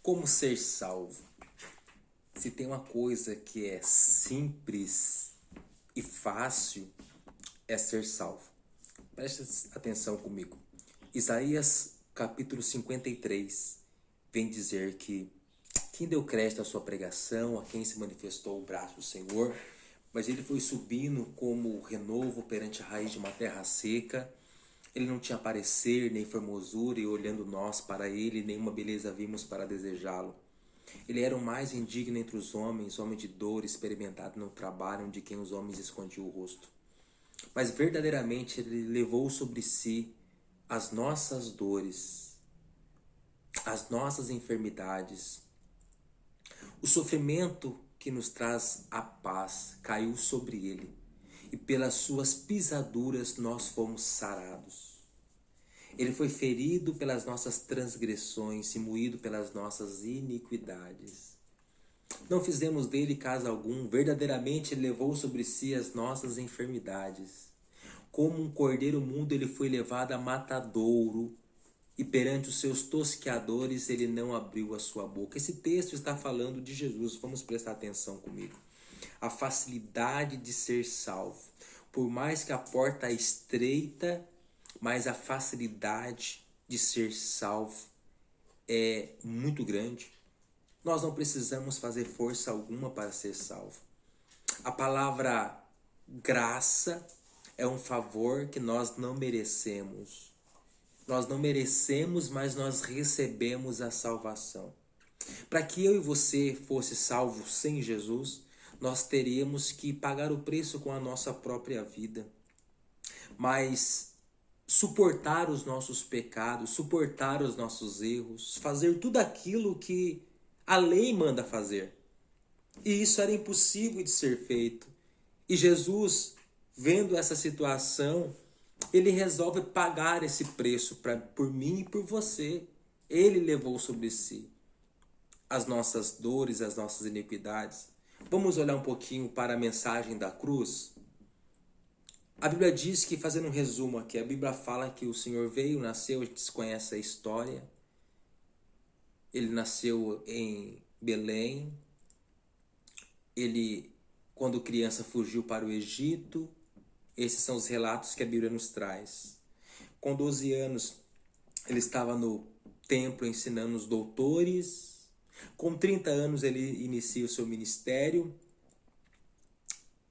Como ser salvo? Se tem uma coisa que é simples e fácil, é ser salvo. Preste atenção comigo. Isaías capítulo 53 vem dizer que quem deu crédito à sua pregação, a quem se manifestou o braço do Senhor, mas ele foi subindo como renovo perante a raiz de uma terra seca. Ele não tinha parecer, nem formosura, e olhando nós para ele, nenhuma beleza vimos para desejá-lo. Ele era o mais indigno entre os homens, homem de dor, experimentado no trabalho, de quem os homens escondiam o rosto. Mas verdadeiramente ele levou sobre si as nossas dores, as nossas enfermidades. O sofrimento que nos traz a paz caiu sobre ele, e pelas suas pisaduras nós fomos sarados. Ele foi ferido pelas nossas transgressões e moído pelas nossas iniquidades. Não fizemos dele caso algum, verdadeiramente ele levou sobre si as nossas enfermidades. Como um cordeiro mudo ele foi levado a matadouro, e perante os seus tosqueadores ele não abriu a sua boca. Esse texto está falando de Jesus, vamos prestar atenção comigo. A facilidade de ser salvo. Por mais que a porta é estreita, mas a facilidade de ser salvo é muito grande. Nós não precisamos fazer força alguma para ser salvo. A palavra graça é um favor que nós não merecemos. Nós não merecemos, mas nós recebemos a salvação. Para que eu e você fosse salvos sem Jesus, nós teríamos que pagar o preço com a nossa própria vida. Mas suportar os nossos pecados, suportar os nossos erros, fazer tudo aquilo que a lei manda fazer. E isso era impossível de ser feito. E Jesus, vendo essa situação, ele resolve pagar esse preço por mim e por você. Ele levou sobre si as nossas dores, as nossas iniquidades. Vamos olhar um pouquinho para a mensagem da cruz? A Bíblia diz que, fazendo um resumo aqui, a Bíblia fala que o Senhor veio, nasceu, a gente conhece a história. Ele nasceu em Belém. Ele, quando criança, fugiu para o Egito. Esses são os relatos que a Bíblia nos traz. Com 12 anos, ele estava no templo ensinando os doutores. Com 30 anos, ele inicia o seu ministério.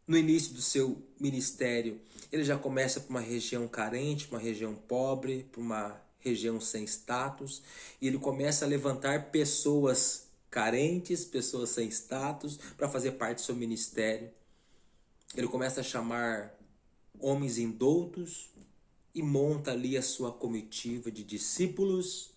No início do seu ministério, ele já começa por uma região carente, uma região pobre, por uma região sem status. E ele começa a levantar pessoas carentes, pessoas sem status, para fazer parte do seu ministério. Ele começa a chamar homens indoutos e monta ali a sua comitiva de discípulos.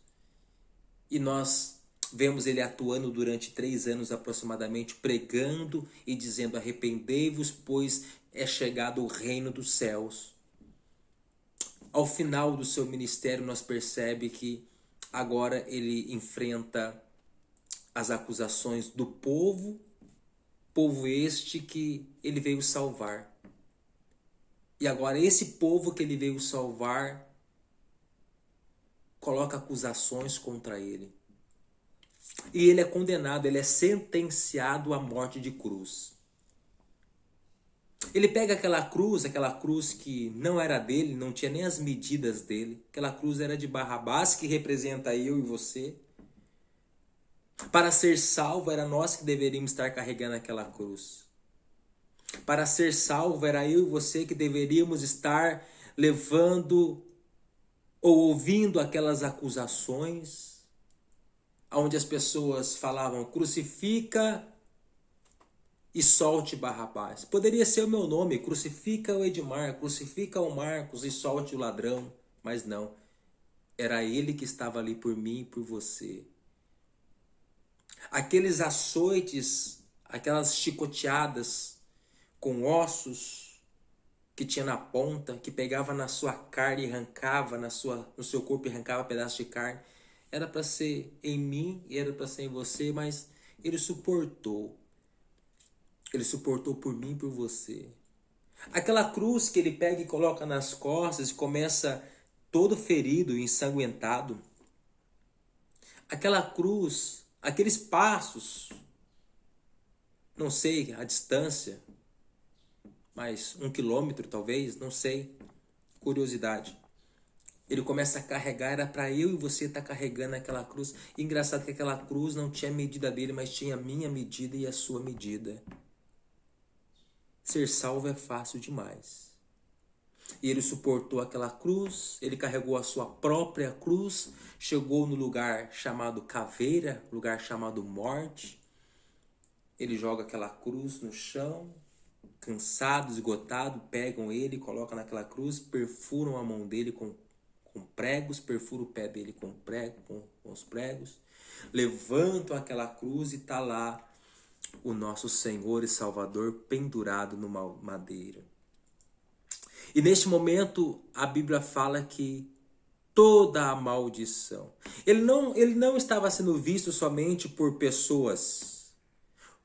E nós vemos ele atuando durante 3 anos aproximadamente, pregando e dizendo: arrependei-vos, pois é chegado o reino dos céus. Ao final do seu ministério, nós percebemos que agora ele enfrenta as acusações do povo este que ele veio salvar. E agora esse povo que ele veio salvar coloca acusações contra ele. E ele é condenado, ele é sentenciado à morte de cruz. Ele pega aquela cruz que não era dele, não tinha nem as medidas dele. Aquela cruz era de Barrabás, que representa eu e você. Para ser salvo, era nós que deveríamos estar carregando aquela cruz. Para ser salvo, era eu e você que deveríamos estar levando ou ouvindo aquelas acusações, onde as pessoas falavam: crucifica e solte Barrabás. Poderia ser o meu nome: crucifica o Edmar, crucifica o Marcos e solte o ladrão. Mas não, era ele que estava ali por mim e por você. Aqueles açoites, aquelas chicoteadas com ossos que tinha na ponta, que pegava na sua carne e arrancava no seu corpo e arrancava pedaços de carne, era para ser em mim e era para ser em você, mas ele suportou. Ele suportou por mim e por você. Aquela cruz que ele pega e coloca nas costas e começa todo ferido e ensanguentado. Aquela cruz aqueles passos, não sei a distância, mas 1 quilômetro talvez, não sei, curiosidade. Ele começa a carregar, era para eu e você estar carregando aquela cruz. E engraçado que aquela cruz não tinha a medida dele, mas tinha a minha medida e a sua medida. Ser salvo é fácil demais. E ele suportou aquela cruz, ele carregou a sua própria cruz, chegou no lugar chamado caveira, lugar chamado morte. Ele joga aquela cruz no chão, cansado, esgotado, pegam ele, colocam naquela cruz, perfuram a mão dele com pregos, perfuram o pé dele com os pregos, levantam aquela cruz e está lá o nosso Senhor e Salvador pendurado numa madeira. E neste momento a Bíblia fala que toda a maldição, ele não estava sendo visto somente por pessoas,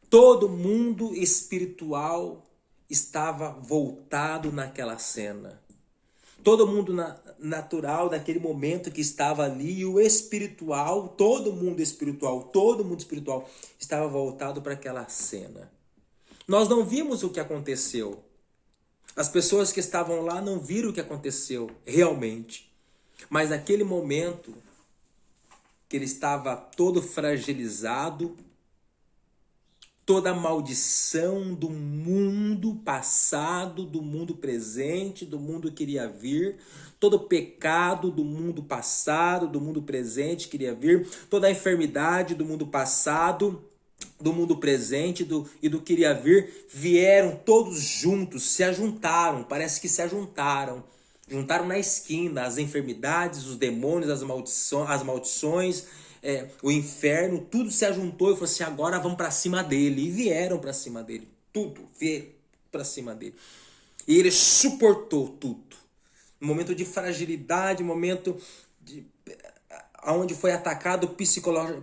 todo mundo espiritual estava voltado naquela cena. Todo mundo natural naquele momento que estava ali, e o espiritual, todo mundo espiritual estava voltado para aquela cena. Nós não vimos o que aconteceu. As pessoas que estavam lá não viram o que aconteceu realmente. Mas naquele momento que ele estava todo fragilizado, toda a maldição do mundo passado, do mundo presente, do mundo que iria vir, todo o pecado do mundo passado, do mundo presente que iria vir, toda a enfermidade do mundo passado, do mundo presente e do que iria vir, vieram todos juntos, se ajuntaram, parece que se ajuntaram na esquina, as enfermidades, os demônios, as maldições, o inferno, tudo se ajuntou e falou assim, agora vamos para cima dele. E vieram para cima dele, tudo veio para cima dele. E ele suportou tudo. Um momento de fragilidade, um momento onde foi atacado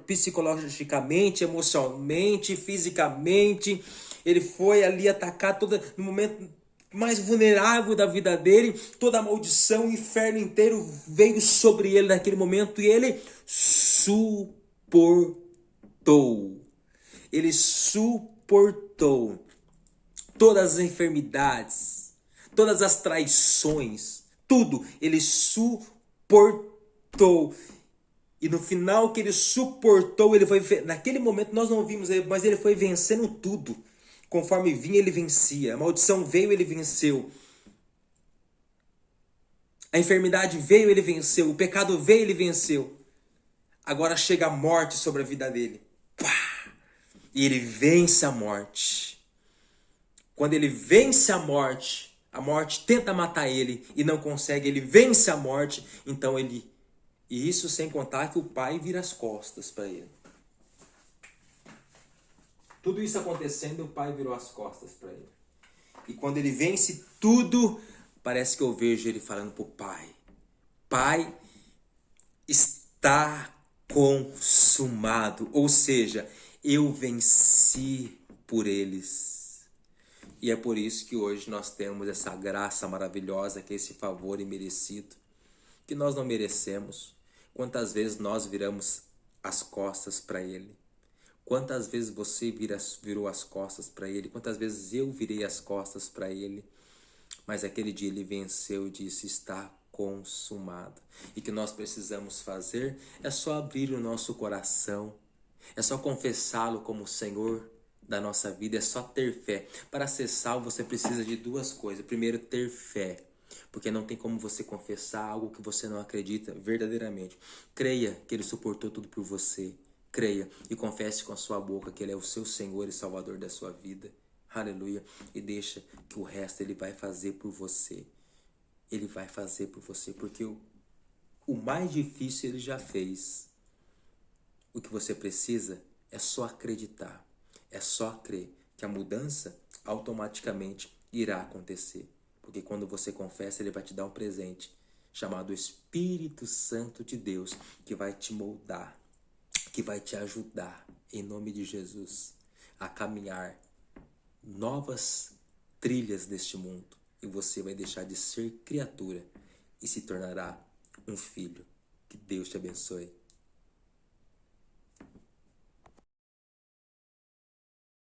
psicologicamente, emocionalmente, fisicamente. Ele foi ali atacado no momento mais vulnerável da vida dele, toda a maldição, o inferno inteiro veio sobre ele naquele momento e ele suportou. Ele suportou todas as enfermidades, todas as traições, tudo. Ele suportou. E no final que ele suportou, ele foi, naquele momento nós não vimos ele, mas ele foi vencendo tudo. Conforme vinha, ele vencia. A maldição veio, ele venceu. A enfermidade veio, ele venceu. O pecado veio, ele venceu. Agora chega a morte sobre a vida dele. Pá! E ele vence a morte. Quando ele vence a morte tenta matar ele e não consegue. Ele vence a morte, então ele... E isso sem contar que o pai vira as costas para ele. Tudo isso acontecendo, o pai virou as costas para ele. E quando ele vence tudo, parece que eu vejo ele falando pro pai. Pai, está consumado. Ou seja, eu venci por eles. E é por isso que hoje nós temos essa graça maravilhosa, que é esse favor imerecido, que nós não merecemos. Quantas vezes nós viramos as costas para ele? Quantas vezes você virou as costas para ele? Quantas vezes eu virei as costas para ele? Mas aquele dia ele venceu e disse, está consumado. E o que nós precisamos fazer é só abrir o nosso coração, é só confessá-lo como o Senhor da nossa vida, é só ter fé. Para ser salvo você precisa de duas coisas. Primeiro, ter fé. Porque não tem como você confessar algo que você não acredita verdadeiramente. Creia que ele suportou tudo por você. Creia e confesse com a sua boca que ele é o seu Senhor e Salvador da sua vida. Aleluia. E deixa que o resto ele vai fazer por você. Ele vai fazer por você. Porque o mais difícil ele já fez. O que você precisa é só acreditar. É só crer que a mudança automaticamente irá acontecer. Porque quando você confessa, ele vai te dar um presente chamado Espírito Santo de Deus, que vai te moldar, que vai te ajudar, em nome de Jesus, a caminhar novas trilhas deste mundo. E você vai deixar de ser criatura e se tornará um filho. Que Deus te abençoe.